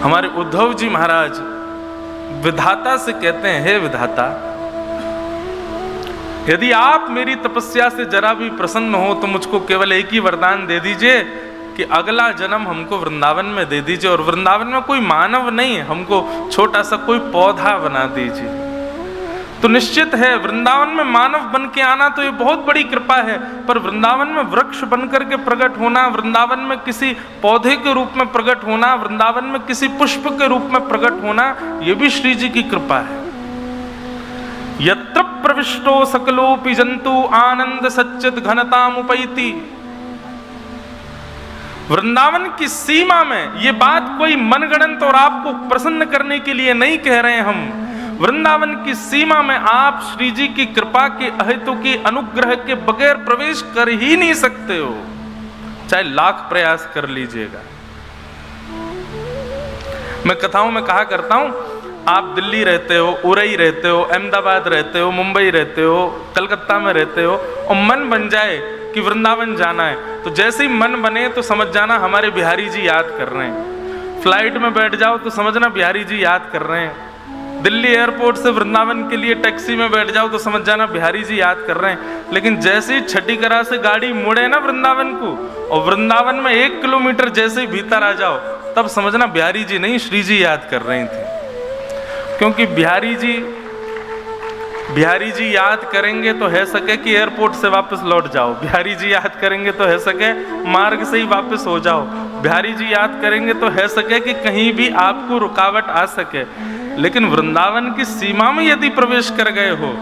हमारे उद्धव जी महाराज विधाता से कहते हैं, हे विधाता, यदि आप मेरी तपस्या से जरा भी प्रसन्न हो तो मुझको केवल एक ही वरदान दे दीजिए कि अगला जन्म हमको वृंदावन में दे दीजिए, और वृंदावन में कोई मानव नहीं, हमको छोटा सा कोई पौधा बना दीजिए। तो निश्चित है वृंदावन में मानव बन के आना तो ये बहुत बड़ी कृपा है, पर वृंदावन में वृक्ष बनकर के प्रकट होना, वृंदावन में किसी पौधे के रूप में प्रकट होना, वृंदावन में किसी पुष्प के रूप में प्रकट होना, ये भी श्री जी की कृपा है। यत्र प्रविष्टो सकलोपि जंतु आनंद सच्चित घनतामुपैति। वृंदावन की सीमा में ये बात कोई मनगढ़ंत और आपको प्रसन्न करने के लिए नहीं कह रहे हैं हम। वृंदावन की सीमा में आप श्री जी की कृपा के अहेतु की अनुग्रह के बगैर प्रवेश कर ही नहीं सकते हो, चाहे लाख प्रयास कर लीजिएगा। मैं कथाओं में कहा करता हूं, आप दिल्ली रहते हो, उरई रहते हो, अहमदाबाद रहते हो, मुंबई रहते हो, कलकत्ता में रहते हो, और मन बन जाए कि वृंदावन जाना है, तो जैसे ही मन बने तो समझ जाना हमारे बिहारी जी याद कर रहे हैं। फ्लाइट में बैठ जाओ तो समझना बिहारी जी याद कर रहे हैं। दिल्ली एयरपोर्ट से वृंदावन के लिए टैक्सी में बैठ जाओ तो समझ जाना बिहारी जी याद कर रहे हैं। लेकिन जैसे ही छठी करा से गाड़ी मुड़े ना वृंदावन को, और वृंदावन में 1 किलोमीटर जैसे ही भीतर आ जाओ, तब समझना बिहारी जी नहीं, श्री जी याद कर रही थी। क्योंकि बिहारी जी याद करेंगे तो है सके कि एयरपोर्ट से वापस लौट जाओ, बिहारी जी याद करेंगे तो है सके मार्ग से ही वापस हो जाओ, बिहारी जी याद करेंगे तो है सके कि कहीं भी आपको रुकावट आ सके। लेकिन वृंदावन की सीमा में यदि प्रवेश कर गए हो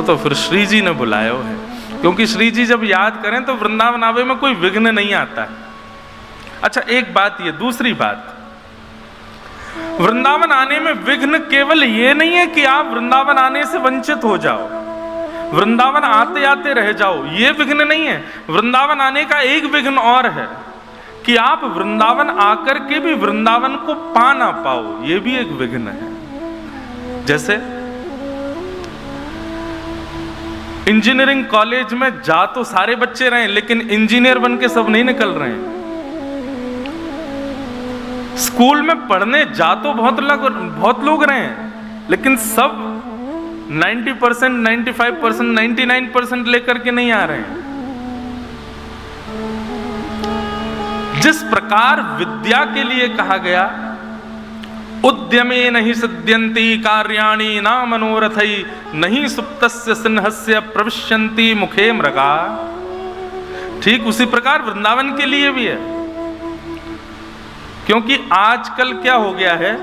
तो फिर श्री जी ने बुलाया है, क्योंकि श्री जी जब याद करें तो वृंदावन आवे में कोई विघ्न नहीं आता है। अच्छा, एक बात ये, दूसरी बात, वृंदावन आने में विघ्न केवल ये नहीं है कि आप वृंदावन आने से वंचित हो जाओ, वृंदावन आते आते रह जाओ, ये विघ्न नहीं है। वृंदावन आने का एक विघ्न और है कि आप वृंदावन आकर के भी वृंदावन को पा ना पाओ, ये भी एक विघ्न है। जैसे इंजीनियरिंग कॉलेज में जा तो सारे बच्चे रहे, लेकिन इंजीनियर बन के सब नहीं निकल रहे हैं। स्कूल में पढ़ने जा तो बहुत लोग रहे हैं, लेकिन सब 90%, 95%, 99% लेकर के नहीं आ रहे हैं। जिस प्रकार विद्या के लिए कहा गया, उद्यमे नहीं सिद्ध्यन्ति कार्याणि न मनोरथै नहीं सुप्तस्य सिंहस्य प्रविश्यन्ति मुखे मृगा, ठीक उसी प्रकार वृंदावन के लिए भी है। क्योंकि आजकल क्या हो गया है,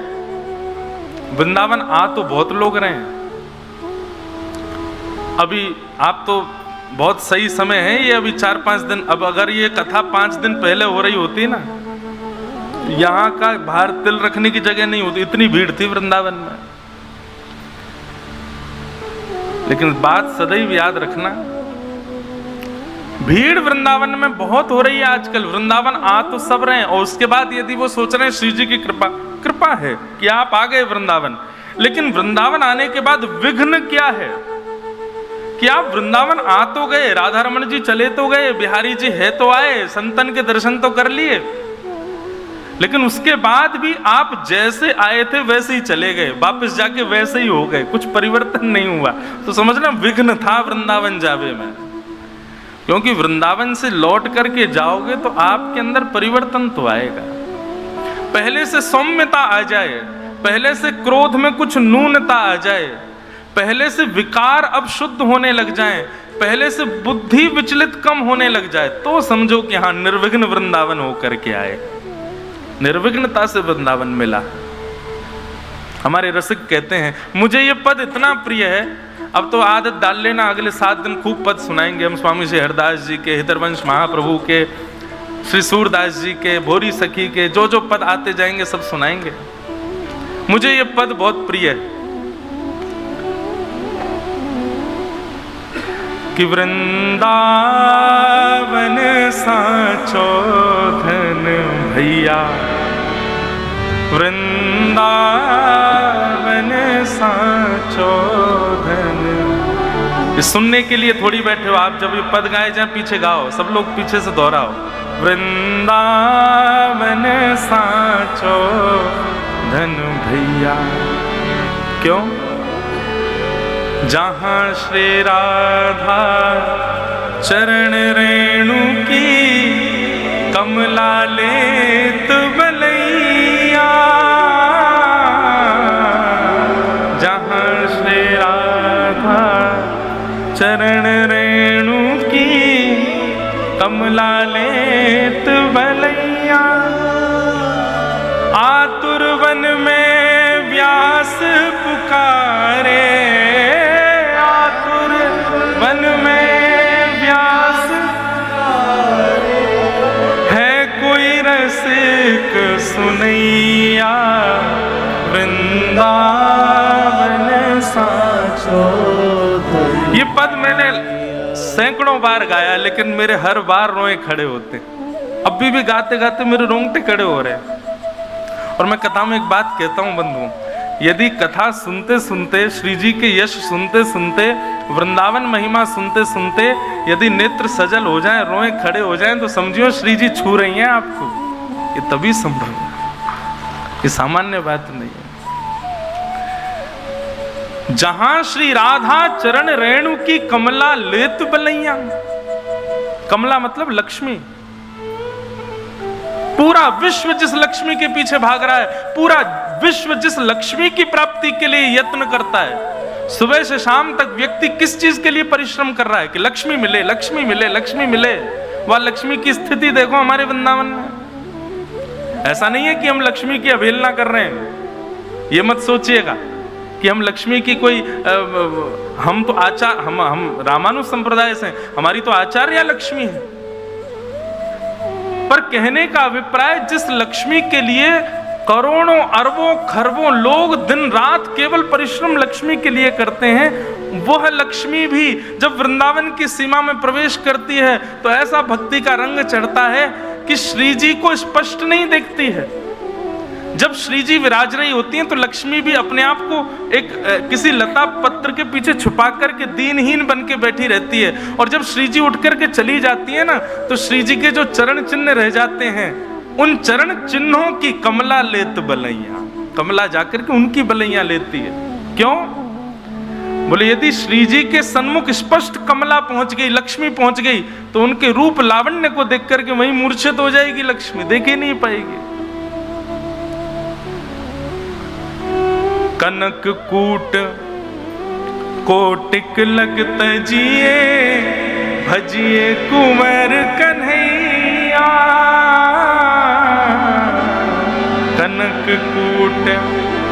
वृंदावन आ तो बहुत लोग रहे हैं, अभी आप तो बहुत सही समय है ये, अभी 4-5 दिन, अब अगर ये कथा 5 दिन पहले हो रही होती ना, यहां का बाहर तिल रखने की जगह नहीं होती, इतनी भीड़ थी वृंदावन में। लेकिन बात सदैव याद रखना, भीड़ वृंदावन में बहुत हो रही है आजकल। वृंदावन आ तो सब रहे हैं, और उसके बाद यदि वो सोच रहे हैं श्री जी की कृपा है कि आप आ गए वृंदावन, लेकिन वृंदावन आने के बाद विघ्न क्या है कि आप वृंदावन आ तो गए, राधा रमन जी चले तो गए, बिहारी जी है तो आए, संतन के दर्शन तो कर लिए, लेकिन उसके बाद भी आप जैसे आए थे वैसे ही चले गए, वापस जाके वैसे ही हो गए, कुछ परिवर्तन नहीं हुआ। तो समझना विघ्न था वृंदावन जावे में। क्योंकि वृंदावन से लौट करके जाओगे तो आपके अंदर परिवर्तन तो आएगा। पहले से सौम्यता आ जाए, पहले से क्रोध में कुछ न्यूनता आ जाए, पहले से विकार अब शुद्ध होने लग जाएं, पहले से बुद्धि विचलित कम होने लग जाए, तो समझो कि हाँ निर्विघ्न वृंदावन होकर के आए, निर्विघ्नता से वृंदावन मिला। हमारे रसिक कहते हैं, मुझे ये पद इतना प्रिय है, अब तो आदत डाल लेना, अगले 7 दिन खूब पद सुनाएंगे हम स्वामी श्री हरदास जी के, हितरवंश महाप्रभु के, श्री सूरदास जी के, भोरी सखी के, जो जो पद आते जाएंगे सब सुनाएंगे। मुझे ये पद बहुत प्रिय है कि वृंदावन साचो धन भैया, वृंदावन साचो धन। ये सुनने के लिए थोड़ी बैठे हो आप, जब ये पद गाए जाए पीछे गाओ, सब लोग पीछे से दोहराओ, वृंदावन साचो साचो धन भैया। क्यों? जहां श्री राधा चरण रेणु की कमला लेत बलैया, जहां श्री राधा चरण रेणु की कमला लेत बलैया। आतुर वन में व्यास पुकारे, आतुर वन में व्यास पुकारे, है कोई रसिक सुनैया, वृंदावन साचो। ये पद मैंने सैकड़ों बार गाया, लेकिन मेरे हर बार रोए खड़े होते। अभी भी गाते गाते मेरे रोंगटे खड़े हो रहे हैं। और मैं कथा में एक बात कहता हूं बंधुओं, यदि कथा सुनते सुनते, श्री जी के यश सुनते सुनते, वृंदावन महिमा सुनते सुनते यदि नेत्र सजल हो जाएं, रोए खड़े हो जाएं, तो समझियो श्री जी छू रही हैं आपको। ये तभी संभव है, ये सामान्य बात नहीं है। जहां श्री राधा चरण रेणु की कमला लेत बलैया, कमला मतलब लक्ष्मी। पूरा विश्व जिस लक्ष्मी के पीछे भाग रहा है, पूरा विश्व जिस लक्ष्मी की प्राप्ति के लिए यत्न करता है, सुबह से शाम तक व्यक्ति किस चीज के लिए परिश्रम कर रहा है कि लक्ष्मी मिले, लक्ष्मी मिले, लक्ष्मी मिले। वह लक्ष्मी की स्थिति देखो हमारे वृंदावन में। ऐसा नहीं है कि हम लक्ष्मी की अवहेलना कर रहे हैं, ये मत सोचिएगा कि हम लक्ष्मी की कोई हम तो हम रामानुज संप्रदाय से, हमारी तो आचार्य लक्ष्मी है। पर कहने का अभिप्राय, जिस लक्ष्मी के लिए करोड़ों अरबों खरबों लोग दिन रात केवल परिश्रम लक्ष्मी के लिए करते हैं, वह लक्ष्मी भी जब वृंदावन की सीमा में प्रवेश करती है तो ऐसा भक्ति का रंग चढ़ता है कि श्री जी को स्पष्ट नहीं देखती है। जब श्री जी विराज रही होती हैं तो लक्ष्मी भी अपने आप को एक किसी लता पत्र के पीछे छुपा करके दीनहीन बन के बैठी रहती है। और जब श्री जी उठ करके चली जाती है ना, तो श्री जी के जो चरण चिन्ह रह जाते हैं, उन चरण चिन्हों की कमला लेत बलैया, कमला जाकर के उनकी बलैया लेती है। क्यों? बोले यदि श्री जी के सन्मुख स्पष्ट कमला पहुंच गई, लक्ष्मी पहुंच गई, तो उनके रूप लावण्य को देख करके वहीं मूर्छित हो जाएगी लक्ष्मी, देख ही नहीं पाएगी। कनक कूट कोटिक लगत जिए, भजिए कुंवर कन्हैया। कनक कूट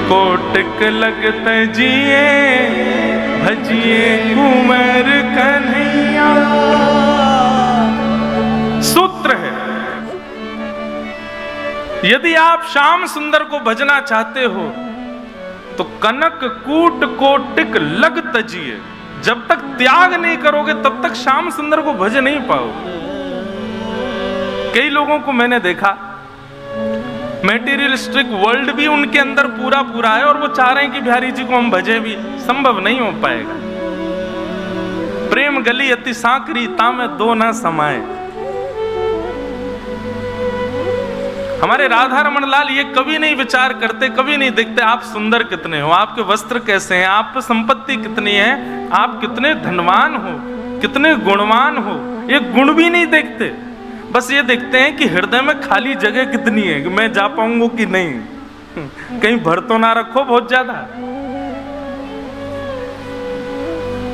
कोटिक लगत जिए, भजिए कुंवर कन्हैया। सूत्र है, यदि आप श्याम सुंदर को भजना चाहते हो तो कनक कूट कोटिक लग तजिए। जब तक त्याग नहीं करोगे तब तक श्याम सुंदर को भज नहीं पाओगे। कई लोगों को मैंने देखा, मेटीरियलिस्टिक वर्ल्ड भी उनके अंदर पूरा पूरा है और वो चाह रहे हैं कि बिहारी जी को हम भजे भी, संभव नहीं हो पाएगा। प्रेम गली अति सांकरी, तामे दो ना समाए। हमारे राधा रमन लाल ये कभी नहीं विचार करते, कभी नहीं देखते आप सुंदर कितने हो, आपके वस्त्र कैसे हैं, आप पे संपत्ति कितनी है, आप कितने धनवान हो, कितने गुणवान हो, ये गुण भी नहीं देखते। बस ये देखते हैं कि हृदय में खाली जगह कितनी है, कि मैं जा पाऊंगा कि नहीं, कहीं भर तो ना रखो बहुत ज्यादा।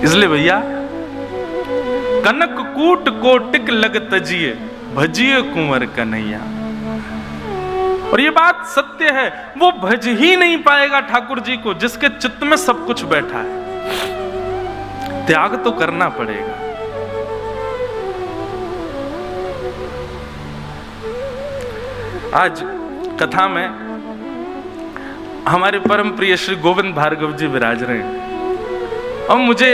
इसलिए भैया, कनक कूट कोटिक लग तजिए, भजिए कुंवर कन्हैया। और ये बात सत्य है, वो भज ही नहीं पाएगा ठाकुर जी को जिसके चित्त में सब कुछ बैठा है। त्याग तो करना पड़ेगा। आज कथा में हमारे परम प्रिय श्री गोविंद भार्गव जी विराज रहे हैं और मुझे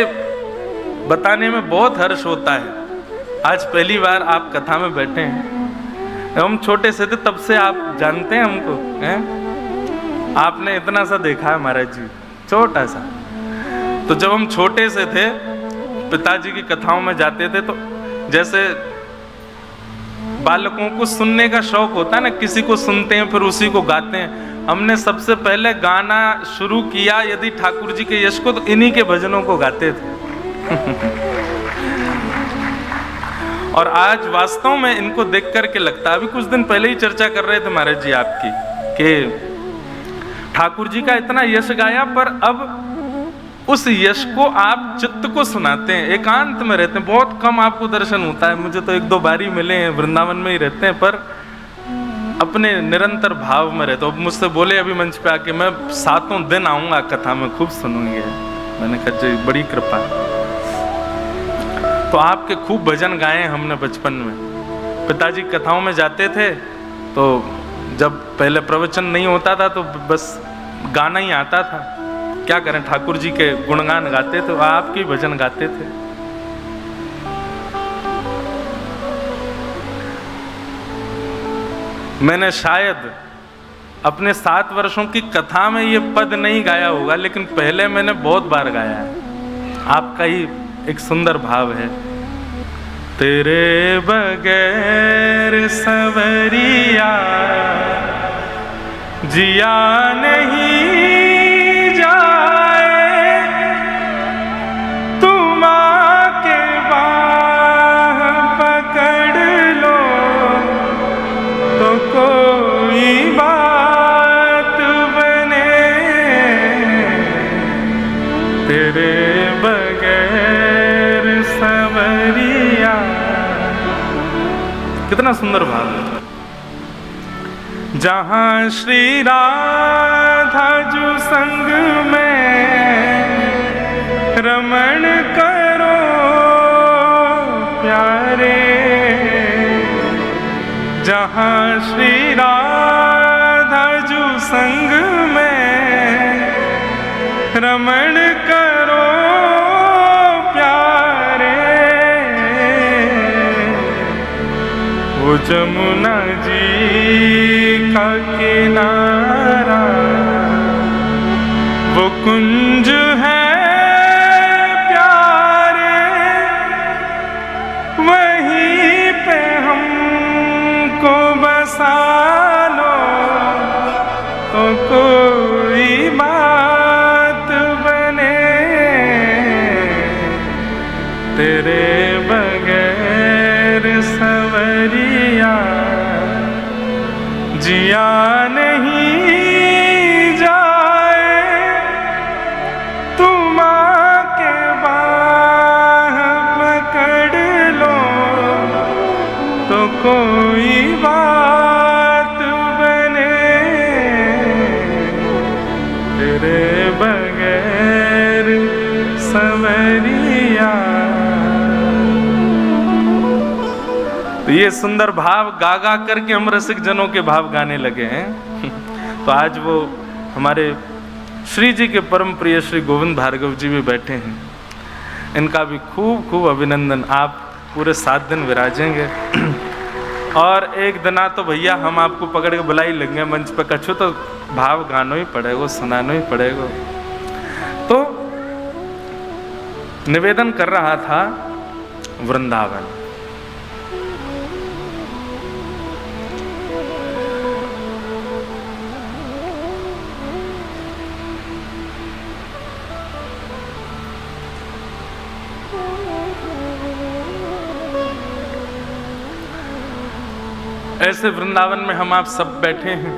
बताने में बहुत हर्ष होता है। आज पहली बार आप कथा में बैठे हैं। हम छोटे से थे तब से आप जानते हैं हमको, हैं? आपने इतना सा देखा है महाराज जी, छोटा सा। तो जब हम छोटे से थे, पिताजी की कथाओं में जाते थे, तो जैसे बालकों को सुनने का शौक होता है ना, किसी को सुनते हैं फिर उसी को गाते हैं। हमने सबसे पहले गाना शुरू किया यदि ठाकुर जी के यश को तो इन्हीं के भजनों को गाते थे। और आज वास्तव में इनको देख करके लगता है, अभी कुछ दिन पहले ही चर्चा कर रहे थे महाराज जी आपकी, कि ठाकुर जी का इतना यश गाया पर अब उस यश को आप चित्त को सुनाते हैं, एकांत में रहते हैं, बहुत कम आपको दर्शन होता है। मुझे तो 1-2 बार ही मिले हैं, वृंदावन में ही रहते हैं, पर अपने निरंतर भाव में रहते हो। मुझसे बोले अभी मंच पे आके, मैं 7 दिन आऊंगा कथा में, खूब सुनूंगी। मैंने कहा जी बड़ी कृपा। तो आपके खूब भजन गाए हमने बचपन में। पिताजी कथाओं में जाते थे तो जब पहले प्रवचन नहीं होता था तो बस गाना ही आता था, क्या करें, ठाकुर जी के गुणगान गाते थे, आपके भजन गाते थे। मैंने शायद अपने 7 वर्षों की कथा में ये पद नहीं गाया होगा, लेकिन पहले मैंने बहुत बार गाया है। आपका ही एक सुंदर भाव है, तेरे बगैर सवरिया जिया नहीं जाए, तुम आके बाह पकड़ लो तो कोई बात बने, तेरे बगैर सवरिया। कितना सुंदर भाव है। जहाँ श्री राधा जो संग में रमण करो प्यारे, जहाँ श्री राधा जो संग में रमण करो प्यारे, वो जमुना जी का किनारा वो कुंज है प्यारे, वहीं पे हमको बसा लो तो कोई बात बने, तेरे बगैर सवरिया जिया नहीं जाए, तुम आके बाह पकड़ लो तो कोई बात बने, तेरे बगैर सवरिया। तो ये सुंदर भाव गा गा करके हम रसिक जनों के भाव गाने लगे हैं। तो आज वो हमारे श्री जी के परम प्रिय श्री गोविंद भार्गव जी भी बैठे हैं, इनका भी खूब खूब अभिनंदन। आप पूरे 7 दिन विराजेंगे और एक दिना तो भैया हम आपको पकड़ के बुलाई लेंगे मंच पर, कछु तो भाव गानो ही पड़ेगा, सुनानो ही पड़ेगा। तो निवेदन कर रहा था वृंदावन। ऐसे वृंदावन में हम आप सब बैठे हैं,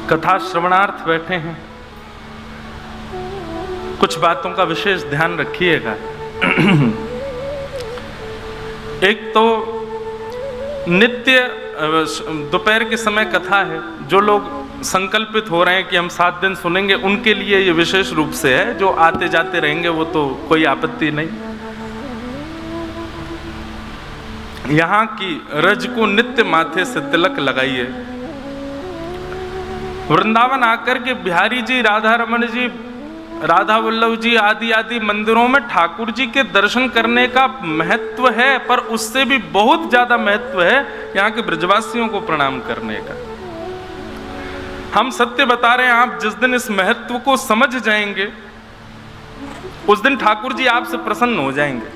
कथा श्रवणार्थ बैठे हैं। कुछ बातों का विशेष ध्यान रखिएगा। एक तो नित्य दोपहर के समय कथा है, जो लोग संकल्पित हो रहे हैं कि हम 7 दिन सुनेंगे, उनके लिए ये विशेष रूप से है। जो आते जाते रहेंगे वो तो कोई आपत्ति नहीं। यहाँ की रज को नित्य माथे से तिलक लगाइए। वृंदावन आकर के बिहारी जी, राधा रमन जी, राधा वल्लभ जी आदि आदि मंदिरों में ठाकुर जी के दर्शन करने का महत्व है, पर उससे भी बहुत ज्यादा महत्व है यहाँ के ब्रजवासियों को प्रणाम करने का। हम सत्य बता रहे हैं, आप जिस दिन इस महत्व को समझ जाएंगे उस दिन ठाकुर जी आपसे प्रसन्न हो जाएंगे।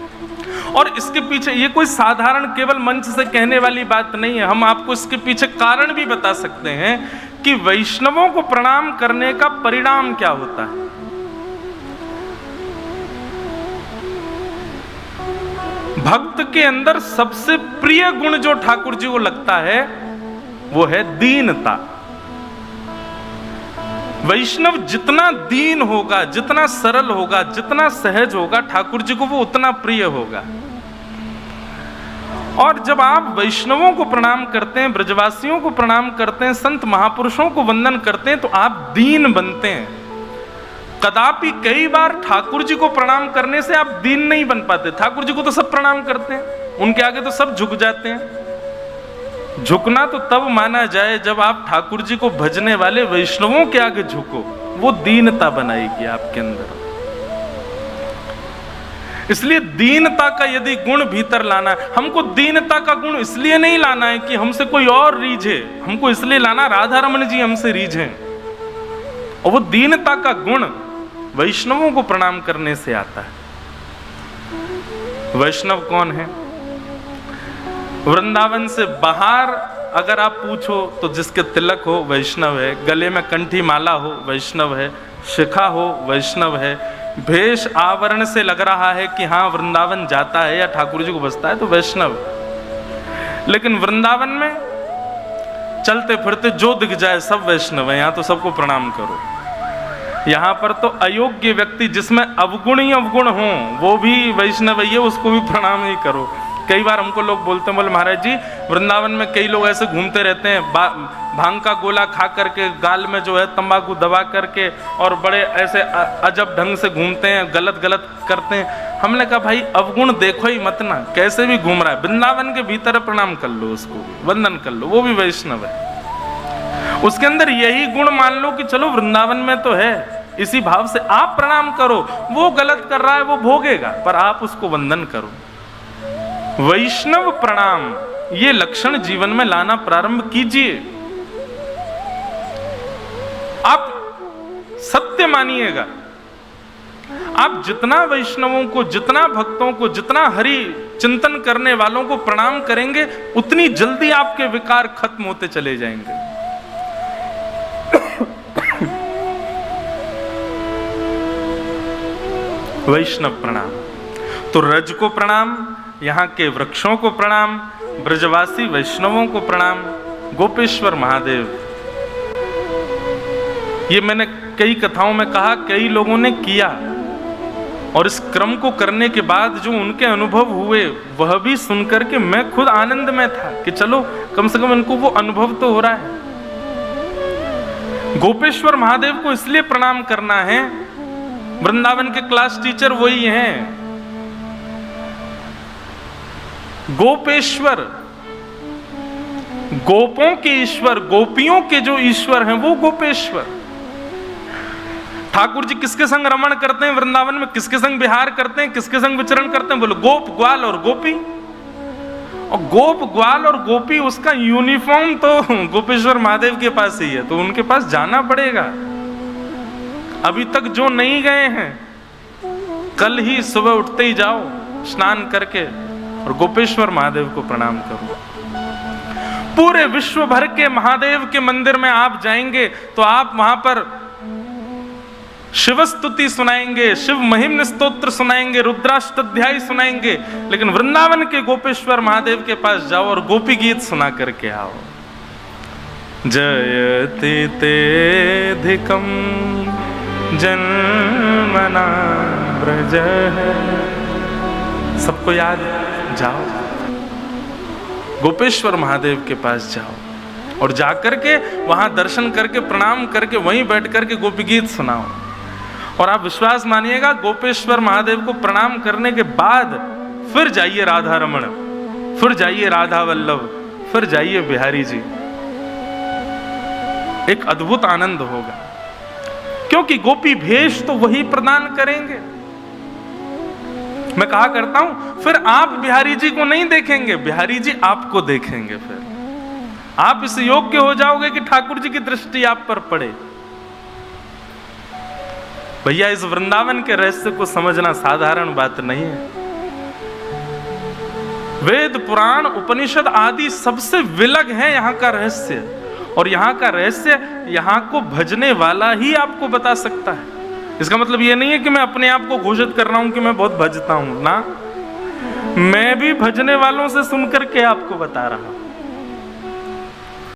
और इसके पीछे ये कोई साधारण केवल मंच से कहने वाली बात नहीं है, हम आपको इसके पीछे कारण भी बता सकते हैं कि वैष्णवों को प्रणाम करने का परिणाम क्या होता है। भक्त के अंदर सबसे प्रिय गुण जो ठाकुर जी को लगता है वो है दीनता। वैष्णव जितना दीन होगा, जितना सरल होगा, जितना सहज होगा, ठाकुर जी को वो उतना प्रिय होगा। और जब आप वैष्णवों को प्रणाम करते हैं, ब्रजवासियों को प्रणाम करते हैं, संत महापुरुषों को वंदन करते हैं, तो आप दीन बनते हैं। कदापि कई बार ठाकुर जी को प्रणाम करने से आप दीन नहीं बन पाते। ठाकुर जी को तो सब प्रणाम करते हैं, उनके आगे तो सब झुक जाते हैं। झुकना तो तब माना जाए जब आप ठाकुर जी को भजने वाले वैष्णवों के आगे झुको, वो दीनता बनाएगी आपके अंदर। इसलिए दीनता का यदि गुण भीतर लाना, हमको दीनता का गुण इसलिए नहीं लाना है कि हमसे कोई और रीझे, हमको इसलिए लाना राधा रमन जी हमसे रीझे। और वो दीनता का गुण वैष्णवों को प्रणाम करने से आता है। वैष्णव कौन है? वृंदावन से बाहर अगर आप पूछो तो जिसके तिलक हो वैष्णव है, गले में कंठी माला हो वैष्णव है, शिखा हो वैष्णव है, भेष आवरण से लग रहा है कि हाँ वृंदावन जाता है या ठाकुर जी को बसता है तो वैष्णव। लेकिन वृंदावन में चलते फिरते जो दिख जाए सब वैष्णव है, यहाँ तो सबको प्रणाम करो। यहाँ पर तो अयोग्य व्यक्ति जिसमें अवगुण ही अवगुण हो वो भी वैष्णव है, उसको भी प्रणाम ही करो। कई बार हमको लोग बोलते हैं, बोले महाराज जी वृंदावन में कई लोग ऐसे घूमते रहते हैं, भांग का गोला खा करके, गाल में जो है तंबाकू दबा करके, और बड़े ऐसे अजब ढंग से घूमते हैं, गलत गलत करते हैं। हमने कहा भाई अवगुण देखो ही मत ना, कैसे भी घूम रहा है, वृंदावन के भीतर प्रणाम कर लो, उसको वंदन कर लो, वो भी वैष्णव है। उसके अंदर यही गुण मान लो कि चलो वृंदावन में तो है, इसी भाव से आप प्रणाम करो। वो गलत कर रहा है वो भोगेगा, पर आप उसको वंदन करो। वैष्णव प्रणाम ये लक्षण जीवन में लाना प्रारंभ कीजिए। आप सत्य मानिएगा, आप जितना वैष्णवों को, जितना भक्तों को, जितना हरि चिंतन करने वालों को प्रणाम करेंगे, उतनी जल्दी आपके विकार खत्म होते चले जाएंगे। वैष्णव प्रणाम तो रज को प्रणाम, यहाँ के वृक्षों को प्रणाम, ब्रजवासी वैष्णवों को प्रणाम, गोपेश्वर महादेव। ये मैंने कई कथाओं में कहा, कई लोगों ने किया, और इस क्रम को करने के बाद जो उनके अनुभव हुए वह भी सुनकर के मैं खुद आनंद में था कि चलो कम से कम इनको वो अनुभव तो हो रहा है। गोपेश्वर महादेव को इसलिए प्रणाम करना है, वृंदावन के क्लास टीचर वही हैं। गोपेश्वर, गोपों के ईश्वर, गोपियों के जो ईश्वर हैं वो गोपेश्वर। ठाकुर जी किसके संग रमण करते हैं वृंदावन में, किसके संग विहार करते हैं, किसके संग विचरण करते हैं? बोलो गोप, ग्वाल और गोपी। और गोप, ग्वाल और गोपी उसका यूनिफॉर्म तो गोपेश्वर महादेव के पास ही है, तो उनके पास जाना पड़ेगा। अभी तक जो नहीं गए हैं, कल ही सुबह उठते ही जाओ, स्नान करके और गोपेश्वर महादेव को प्रणाम करो। पूरे विश्व भर के महादेव के मंदिर में आप जाएंगे तो आप वहां पर शिव स्तुति सुनाएंगे, शिव महिम्न स्तोत्र सुनाएंगे, रुद्राष्टाध्याय सुनाएंगे। लेकिन वृंदावन के गोपेश्वर महादेव के पास जाओ और गोपी गीत सुना करके आओ। जयति तेधिकम जन्मना ब्रज, सबको याद, जाओ गोपेश्वर महादेव के पास जाओ और जाकर के वहां दर्शन करके प्रणाम करके वहीं बैठ करके गोपी गीत सुनाओ। और आप विश्वास मानिएगा, गोपेश्वर महादेव को प्रणाम करने के बाद फिर जाइए राधा रमण, फिर जाइए राधा वल्लभ, फिर जाइए बिहारी जी। एक अद्भुत आनंद होगा, क्योंकि गोपी भेष तो वही प्रदान करेंगे। मैं कहा करता हूं, फिर आप बिहारी जी को नहीं देखेंगे, बिहारी जी आपको देखेंगे। फिर आप इस योग्य हो जाओगे कि ठाकुर जी की दृष्टि आप पर पड़े। भैया इस वृंदावन के रहस्य को समझना साधारण बात नहीं है। वेद पुराण उपनिषद आदि सबसे विलग है यहाँ का रहस्य, और यहाँ का रहस्य यहाँ को भजने वाला ही आपको बता सकता है। इसका मतलब ये नहीं है कि मैं अपने आप को घोषित कर रहा हूं कि मैं बहुत भजता हूं ना, मैं भी भजने वालों से सुनकर के आपको बता रहा हूं।